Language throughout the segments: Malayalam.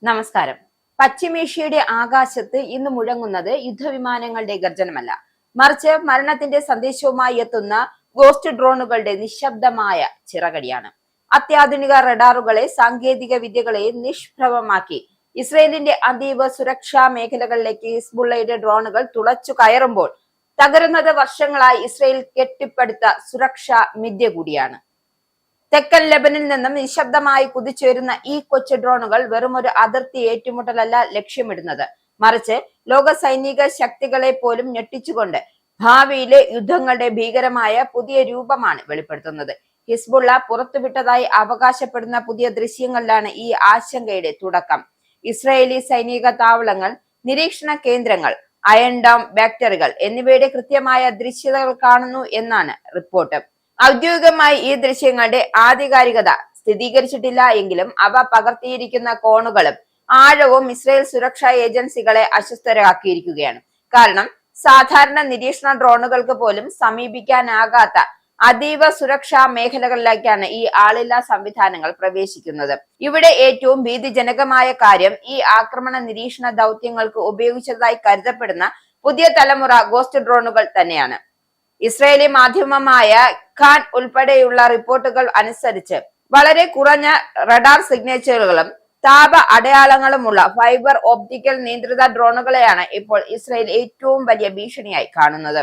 നമസ്കാരം. പശ്ചിമേഷ്യയുടെ ആകാശത്ത് ഇന്ന് മുഴങ്ങുന്നത് യുദ്ധവിമാനങ്ങളുടെ ഗർജനമല്ല, മറിച്ച് മരണത്തിന്റെ സന്ദേശവുമായി എത്തുന്ന ഗോസ്റ്റ് ഡ്രോണുകളുടെ നിശബ്ദമായ ചിറകടിയാണ്. അത്യാധുനിക റഡാറുകളെ സാങ്കേതിക വിദ്യകളെ നിഷ്പ്രഭമാക്കി ഇസ്രയേലിന്റെ അതീവ സുരക്ഷാ മേഖലകളിലേക്ക് ഹിസ്ബുള്ളയുടെ ഡ്രോണുകൾ തുളച്ചു കയറുമ്പോൾ തകരുന്നത് വർഷങ്ങളായി ഇസ്രയേൽ കെട്ടിപ്പടുത്ത സുരക്ഷാ മിഥ്യ കൂടിയാണ്. തെക്കൻ ലെബനിൽ നിന്നും നിശബ്ദമായി കുതിച്ചുയരുന്ന ഈ കൊച്ചു ഡ്രോണുകൾ വെറുമൊരു അതിർത്തി ഏറ്റുമുട്ടലല്ല ലക്ഷ്യമിടുന്നത്, മറിച്ച് ലോക സൈനിക ശക്തികളെ പോലും ഞെട്ടിച്ചുകൊണ്ട് ഭാവിയിലെ യുദ്ധങ്ങളുടെ ഭീകരമായ പുതിയ രൂപമാണ് വെളിപ്പെടുത്തുന്നത്. ഹിസ്ബുള്ള പുറത്തുവിട്ടതായി അവകാശപ്പെടുന്ന പുതിയ ദൃശ്യങ്ങളിലാണ് ഈ ആശങ്കയുടെ തുടക്കം. ഇസ്രായേലി സൈനിക താവളങ്ങൾ, നിരീക്ഷണ കേന്ദ്രങ്ങൾ, അയൺ ഡോം ബാക്ടറികൾ എന്നിവയുടെ കൃത്യമായ ദൃശ്യതകൾ കാണുന്നു എന്നാണ് റിപ്പോർട്ട്. ഔദ്യോഗികമായി ഈ ദൃശ്യങ്ങളുടെ ആധികാരികത സ്ഥിരീകരിച്ചിട്ടില്ല എങ്കിലും അവ പകർത്തിയിരിക്കുന്ന കോണുകളും ആഴവും ഇസ്രായേൽ സുരക്ഷാ ഏജൻസികളെ അസ്വസ്ഥരാക്കിയിരിക്കുകയാണ്. കാരണം സാധാരണ നിരീക്ഷണ ഡ്രോണുകൾക്ക് പോലും സമീപിക്കാനാകാത്ത അതീവ സുരക്ഷാ മേഖലകളിലേക്കാണ് ഈ ആളില്ലാ സംവിധാനങ്ങൾ പ്രവേശിക്കുന്നത്. ഇവിടെ ഏറ്റവും ഭീതിജനകമായ കാര്യം ഈ ആക്രമണ നിരീക്ഷണ ദൗത്യങ്ങൾക്ക് ഉപയോഗിച്ചതായി കരുതപ്പെടുന്ന പുതിയ തലമുറ ഗോസ്റ്റ് ഡ്രോണുകൾ തന്നെയാണ്. ഇസ്രായേലി മാധ്യമമായ ഖാൻ ഉൾപ്പെടെയുള്ള റിപ്പോർട്ടുകൾ അനുസരിച്ച് വളരെ കുറഞ്ഞ റഡാർ സിഗ്നേച്ചറുകളും താപ അടയാളങ്ങളുമുള്ള ഫൈബർ ഓപ്റ്റിക്കൽ നിയന്ത്രിത ഡ്രോണുകളെയാണ് ഇപ്പോൾ ഇസ്രായേൽ ഏറ്റവും വലിയ ഭീഷണിയായി കാണുന്നത്.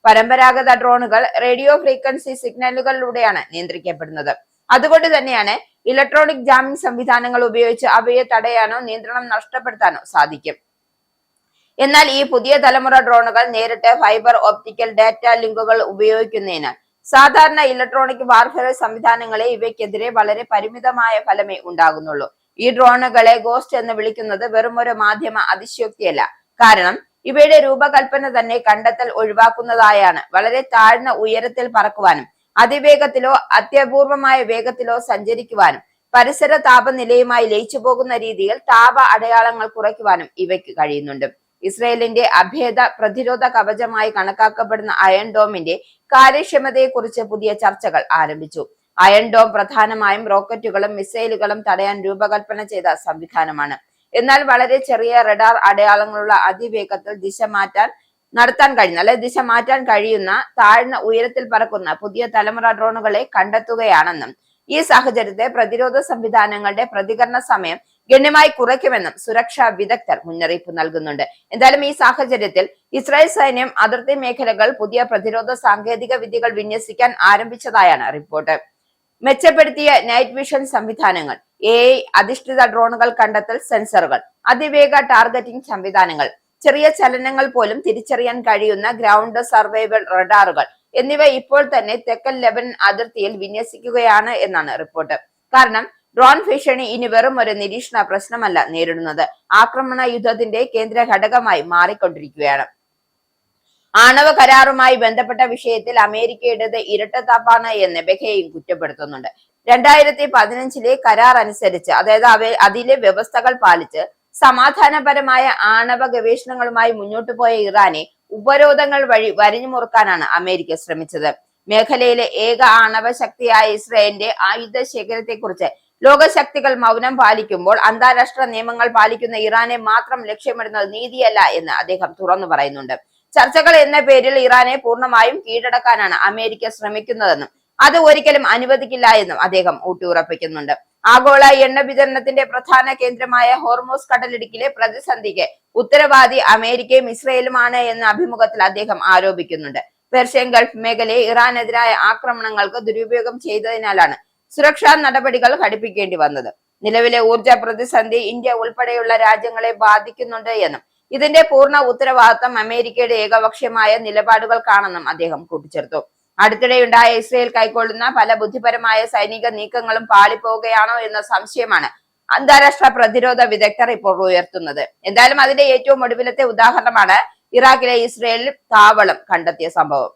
പരമ്പരാഗത ഡ്രോണുകൾ റേഡിയോ ഫ്രീക്വൻസി സിഗ്നലുകളിലൂടെയാണ് നിയന്ത്രിക്കപ്പെടുന്നത്. അതുകൊണ്ട് തന്നെയാണ് ഇലക്ട്രോണിക് ജാമിംഗ് സംവിധാനങ്ങൾ ഉപയോഗിച്ച് അവയെ തടയാനോ നിയന്ത്രണം നഷ്ടപ്പെടുത്താനോ സാധിക്കും. എന്നാൽ ഈ പുതിയ തലമുറ ഡ്രോണുകൾ നേരിട്ട് ഫൈബർ ഓപ്റ്റിക്കൽ ഡാറ്റ ലിങ്കുകൾ ഉപയോഗിക്കുന്നതിനാൽ സാധാരണ ഇലക്ട്രോണിക് വാർഫെയർ സംവിധാനങ്ങളെ ഇവയ്ക്കെതിരെ വളരെ പരിമിതമായ ഫലമേ ഉണ്ടാകുന്നുള്ളൂ. ഈ ഡ്രോണുകളെ ഗോസ്റ്റ് എന്ന് വിളിക്കുന്നത് വെറുമൊരു മാധ്യമ അതിശയോക്തിയല്ല. കാരണം ഇവയുടെ രൂപകൽപ്പന തന്നെ കണ്ടെത്തൽ ഒഴിവാക്കുന്നതായാണ്. വളരെ താഴ്ന്ന ഉയരത്തിൽ പറക്കുവാനും അതിവേഗത്തിലോ അത്യപൂർവമായ വേഗത്തിലോ സഞ്ചരിക്കുവാനും പരിസര താപനിലയുമായി ലയിച്ചു പോകുന്ന രീതിയിൽ താപ അടയാളങ്ങൾ കുറയ്ക്കുവാനും ഇവയ്ക്ക് കഴിയുന്നുണ്ട്. ഇസ്രയേലിന്റെ അഭേദ പ്രതിരോധ കവചമായി കണക്കാക്കപ്പെടുന്ന അയൺ ഡോമിന്റെ കാര്യക്ഷമതയെക്കുറിച്ച് പുതിയ ചർച്ചകൾ ആരംഭിച്ചു. അയൺ ഡോം പ്രധാനമായും റോക്കറ്റുകളും മിസൈലുകളും തടയാൻ രൂപകൽപ്പന ചെയ്ത സംവിധാനമാണ്. എന്നാൽ വളരെ ചെറിയ റഡാർ അടയാളങ്ങളുള്ള അതിവേഗത്തിൽ ദിശ മാറ്റാൻ കഴിയുന്ന താഴ്ന്ന ഉയരത്തിൽ പറക്കുന്ന പുതിയ തലമുറ ഡ്രോണുകളെ കണ്ടെത്തുകയാണെന്നും ഈ സാഹചര്യത്തെ പ്രതിരോധ സംവിധാനങ്ങളുടെ പ്രതികരണ സമയം ഗണ്യമായി കുറയ്ക്കുമെന്നും സുരക്ഷാ വിദഗ്ധർ മുന്നറിയിപ്പ് നൽകുന്നുണ്ട്. എന്തായാലും ഈ സാഹചര്യത്തിൽ ഇസ്രായേൽ സൈന്യം അതിർത്തി മേഖലകൾ പുതിയ പ്രതിരോധ സാങ്കേതിക വിദ്യകൾ വിന്യസിക്കാൻ ആരംഭിച്ചതായാണ് റിപ്പോർട്ട്. മെച്ചപ്പെടുത്തിയ നൈറ്റ് വിഷൻ സംവിധാനങ്ങൾ, AI അധിഷ്ഠിത ഡ്രോണുകൾ കണ്ടെത്തൽ സെൻസറുകൾ, അതിവേഗ ടാർഗറ്റിംഗ് സംവിധാനങ്ങൾ, ചെറിയ ചലനങ്ങൾ പോലും തിരിച്ചറിയാൻ കഴിയുന്ന ഗ്രൗണ്ട് സർവൈവൽ റഡാറുകൾ എന്നിവ ഇപ്പോൾ തന്നെ തെക്കൻ ലെബനൻ അതിർത്തിയിൽ വിന്യസിക്കുകയാണ് എന്നാണ് റിപ്പോർട്ട്. കാരണം ഡ്രോൺ ഭീഷണി ഇനി വെറും ഒരു നിരീക്ഷണ പ്രശ്നമല്ല നേരിടുന്നത്, ആക്രമണ യുദ്ധത്തിന്റെ കേന്ദ്ര ഘടകമായി മാറിക്കൊണ്ടിരിക്കുകയാണ്. ആണവ കരാറുമായി ബന്ധപ്പെട്ട വിഷയത്തിൽ അമേരിക്കയുടേത് ഇരട്ടത്താപ്പാണ് എന്ന് ബെഹയും കുറ്റപ്പെടുത്തുന്നുണ്ട്. 2015 കരാർ അനുസരിച്ച്, അതായത് അതിലെ വ്യവസ്ഥകൾ പാലിച്ച് സമാധാനപരമായ ആണവ ഗവേഷണങ്ങളുമായി മുന്നോട്ടു പോയ ഇറാനെ ഉപരോധങ്ങൾ വഴി വരിഞ്ഞു മുറുക്കാനാണ് അമേരിക്ക ശ്രമിച്ചത്. മേഖലയിലെ ഏക ആണവ ശക്തിയായ ഇസ്രായേലിന്റെ ആയുധ ശേഖരത്തെക്കുറിച്ച് ലോകശക്തികൾ മൗനം പാലിക്കുമ്പോൾ അന്താരാഷ്ട്ര നിയമങ്ങൾ പാലിക്കുന്ന ഇറാനെ മാത്രം ലക്ഷ്യമിടുന്നത് നീതിയല്ല എന്ന് അദ്ദേഹം തുറന്നു പറയുന്നുണ്ട്. ചർച്ചകൾ എന്ന പേരിൽ ഇറാനെ പൂർണ്ണമായും കീഴടക്കാനാണ് അമേരിക്ക ശ്രമിക്കുന്നതെന്നും അത് ഒരിക്കലും അനുവദിക്കില്ല എന്നും അദ്ദേഹം ഊട്ടിയുറപ്പിക്കുന്നുണ്ട്. ആഗോള എണ്ണ വിതരണത്തിന്റെ പ്രധാന കേന്ദ്രമായ ഹോർമോസ് കടലിടുക്കിലെ പ്രതിസന്ധിക്ക് ഉത്തരവാദി അമേരിക്കയും ഇസ്രയേലുമാണ് എന്ന അഭിമുഖത്തിൽ അദ്ദേഹം ആരോപിക്കുന്നുണ്ട്. പെർഷ്യൻ ഗൾഫ് മേഖലയെ ഇറാനെതിരായ ആക്രമണങ്ങൾക്ക് ദുരുപയോഗം ചെയ്തതിനാലാണ് സുരക്ഷാ നടപടികൾ ഘടിപ്പിക്കേണ്ടി വന്നത്. നിലവിലെ ഊർജ പ്രതിസന്ധി ഇന്ത്യ ഉൾപ്പെടെയുള്ള രാജ്യങ്ങളെ ബാധിക്കുന്നുണ്ട് എന്നും ഇതിന്റെ പൂർണ്ണ ഉത്തരവാദിത്തം അമേരിക്കയുടെ ഏകപക്ഷീയമായ നിലപാടുകൾക്കാണെന്നും അദ്ദേഹം കൂട്ടിച്ചേർത്തു. അടുത്തിടെയുണ്ടായ ഇസ്രയേൽ കൈക്കൊള്ളുന്ന പല ബുദ്ധിപരമായ സൈനിക നീക്കങ്ങളും പാളിപ്പോവുകയാണോ എന്ന സംശയമാണ് അന്താരാഷ്ട്ര പ്രതിരോധ വിദഗ്ധർ ഇപ്പോൾ ഉയർത്തുന്നത്. എന്തായാലും അതിന്റെ ഏറ്റവും ഒടുവിലത്തെ ഉദാഹരണമാണ് ഇറാഖിലെ ഇസ്രയേൽ താവളം കണ്ടെത്തിയ സംഭവം.